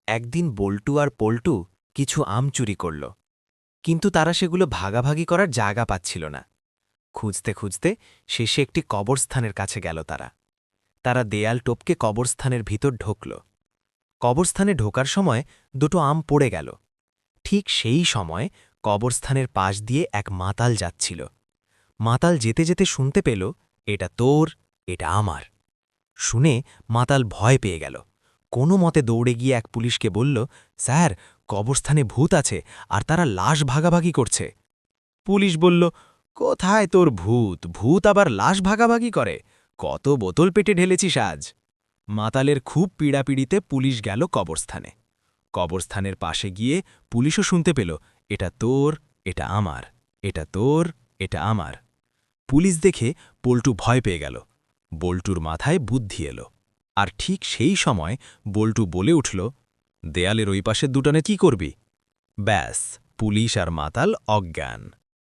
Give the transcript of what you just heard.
একদিন বল্টু আর পল্টু কিছু আম চুরি করল, কিন্তু তারা সেগুলো ভাগাভাগি করার জায়গা পাচ্ছিল না। খুঁজতে খুঁজতে শেষে একটি কবরস্থানের কাছে গেল তারা। তারা দেয়াল টপকে কবরস্থানের ভিতর ঢুকল। কবরস্থানে ঢোকার সময় দুটো আম পড়ে গেল। ঠিক সেই সময় কবরস্থানের পাশ দিয়ে এক মাতাল যাচ্ছিল। মাতাল যেতে যেতে শুনতে পেল, এটা তোর, এটা আমার। শুনে মাতাল ভয় পেয়ে গেল। কোনো মতে দৌড়ে গিয়ে এক পুলিশকে বলল, স্যার, কবরস্থানে ভূত আছে আর তারা লাশ ভাগাভাগি করছে। পুলিশ বলল, কোথায় তোর ভূত? ভূত আবার লাশ ভাগাভাগি করে? কত বোতল পেটে ঢেলেছিস আজ? মাতালের খুব পীড়াপিড়িতে পুলিশ গেল কবরস্থানে। কবরস্থানের পাশে গিয়ে পুলিশও শুনতে পেল, এটা তোর, এটা আমার, এটা তোর, এটা আমার। পুলিশ দেখে পল্টু ভয় পেয়ে গেল। বল্টুর মাথায় বুদ্ধি এলো। আর ঠিক সেই সময় বল্টু বলে উঠল, দেয়ালের ওই পাশের দুটানে কি করবি? ব্যাস, পুলিশ আর মাতাল অজ্ঞান।